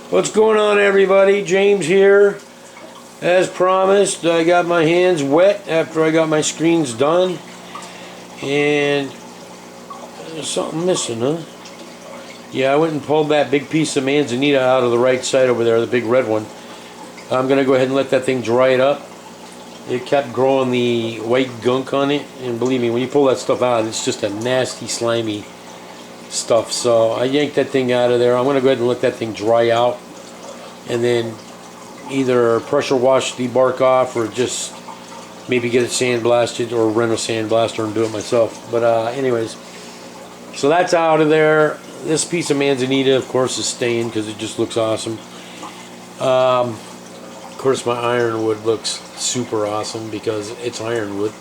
What's going on, everybody? James here. As promised, I got my hands wet after I got my screens done. And there's something missing, huh? Yeah, I went and pulled that big piece of manzanita out of the right side over there, the big red one. I'm going to go ahead and let that thing dry it up. It kept growing the white gunk on it, and believe me, when you pull that stuff out, it's just a nasty, slimy stuff. So I yanked that thing out of there. I'm going to go ahead and let that thing dry out, and then either pressure wash the bark off or just maybe get it sandblasted or rent a sandblaster and do it myself. But anyways, so that's out of there. This piece of manzanita, of course, is staying because it just looks awesome. Of course, my ironwood looks super awesome because it's ironwood.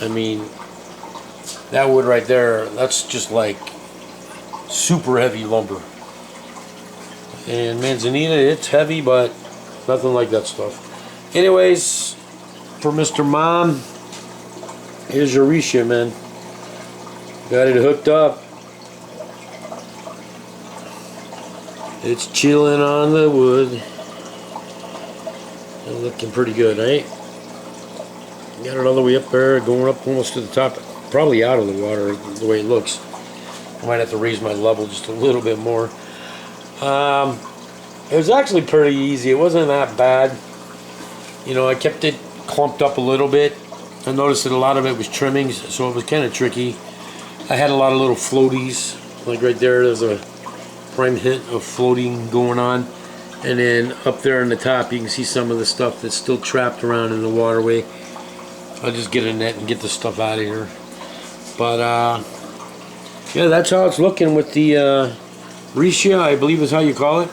I mean, that wood right there, that's just like super heavy lumber. And manzanita, it's heavy, but nothing like that stuff. Anyways, for Mr. Mom, here's your Risha, man. Got it hooked up. It's chilling on the wood. And looking pretty good, right? Got it all the way up there, going up almost to the top. Probably out of the water, the way it looks. I might have to raise my level just a little bit more. It was actually pretty easy. It wasn't that bad. You know, I kept it clumped up a little bit. I noticed that a lot of it was trimmings, so it was kind of tricky. I had a lot of little floaties. Like right there, there's a prime hint of floating going on. And then up there on the top, you can see some of the stuff that's still trapped around in the waterway. I'll just get a net and get the stuff out of here. But, yeah, that's how it's looking with the Risha, I believe is how you call it.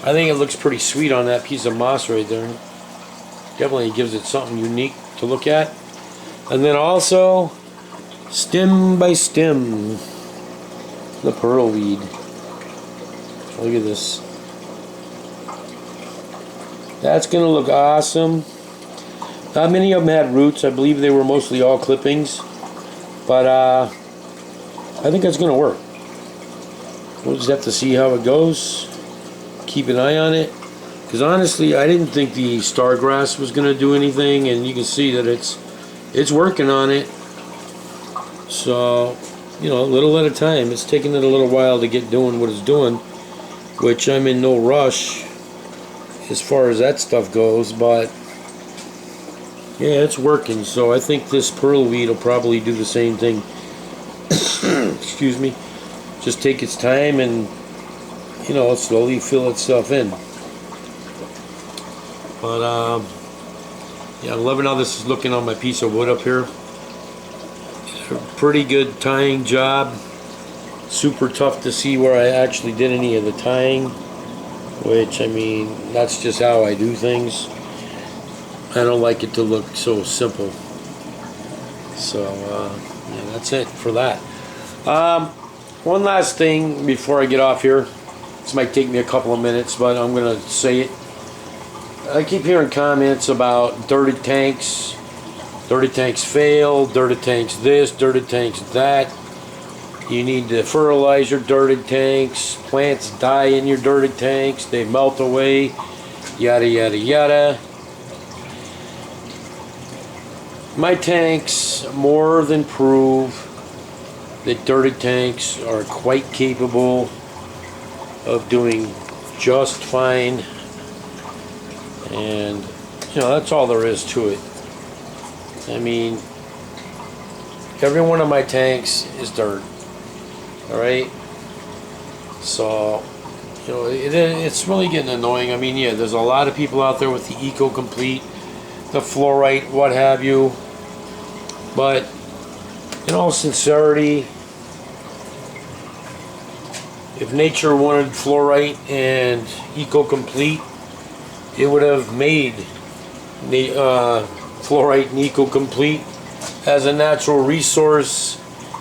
I think it looks pretty sweet on that piece of moss right there. Definitely gives it something unique to look at. And then also, stem by stem, the pearl weed. Look at this. That's going to look awesome. Not many of them had roots. I believe they were mostly all clippings. But I think that's going to work. We'll just have to see how it goes. Keep an eye on it. Because honestly, I didn't think the stargrass was going to do anything. And you can see that it's working on it. So, you know, a little at a time. It's taking it a little while to get doing what it's doing. Which I'm in no rush as far as that stuff goes, but yeah, it's working. So I think this pearl weed will probably do the same thing. Excuse me. Just take its time and, you know, slowly fill itself in. But yeah, I'm loving how this is looking on my piece of wood up here. A pretty good tying job. Super tough to see where I actually did any of the tying. Which, I mean, that's just how I do things. I don't like it to look so simple. So, yeah, that's it for that. One last thing before I get off here. This might take me a couple of minutes, but I'm going to say it. I keep hearing comments about dirty tanks. Dirty tanks fail, dirty tanks this, dirty tanks that. You need to fertilize your dirty tanks. Plants die in your dirty tanks. They melt away. Yada, yada, yada. My tanks more than prove that dirty tanks are quite capable of doing just fine. And, you know, that's all there is to it. I mean, every one of my tanks is dirt. Alright, so, you know, it's really getting annoying. I mean, yeah, there's a lot of people out there with the Eco Complete, the fluorite, what have you. But, in all sincerity, if nature wanted fluorite and Eco Complete, it would have made the fluorite and Eco Complete as a natural resource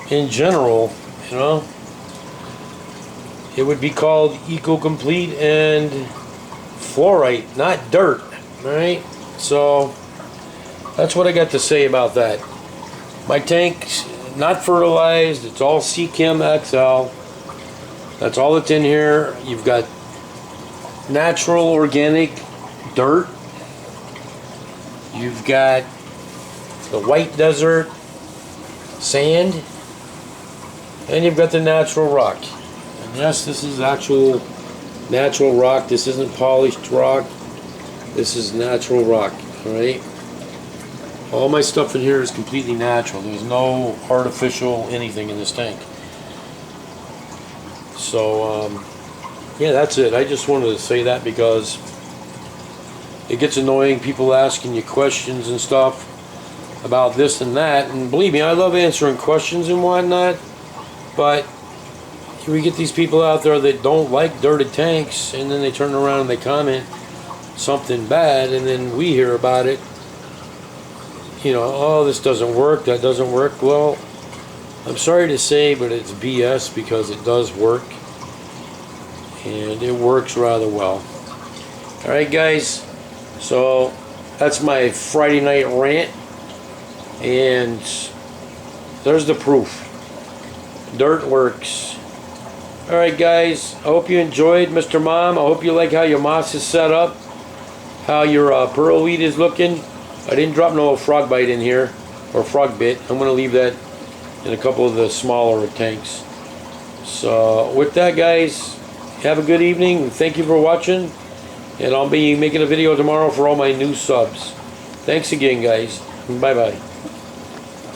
in general, you know. It would be called Eco Complete and fluorite, not dirt. Alright? So that's what I got to say about that. My tank's not fertilized, it's all CChem XL. That's all that's in here. You've got natural organic dirt. You've got the white desert sand, and you've got the natural rock. And yes, this is actual natural rock. This isn't polished rock. This is natural rock. Alright? All my stuff in here is completely natural. There's no artificial anything in this tank. So, yeah, that's it. I just wanted to say that because it gets annoying, people asking you questions and stuff about this and that. And believe me, I love answering questions and whatnot. But we get these people out there that don't like dirty tanks, and then they turn around and they comment something bad, and then we hear about it. You know, oh, this doesn't work, that doesn't work. Well, I'm sorry to say, but it's BS, because it does work, and it works rather well. Alright guys, so that's my Friday night rant, and there's the proof. Dirt works. Alright guys, I hope you enjoyed, Mr. Mom. I hope you like how your moss is set up, how your pearl weed is looking. I didn't drop no frog bite in here, or frog bit. I'm going to leave that in a couple of the smaller tanks. So with that guys, have a good evening. Thank you for watching, and I'll be making a video tomorrow for all my new subs. Thanks again guys. Bye bye.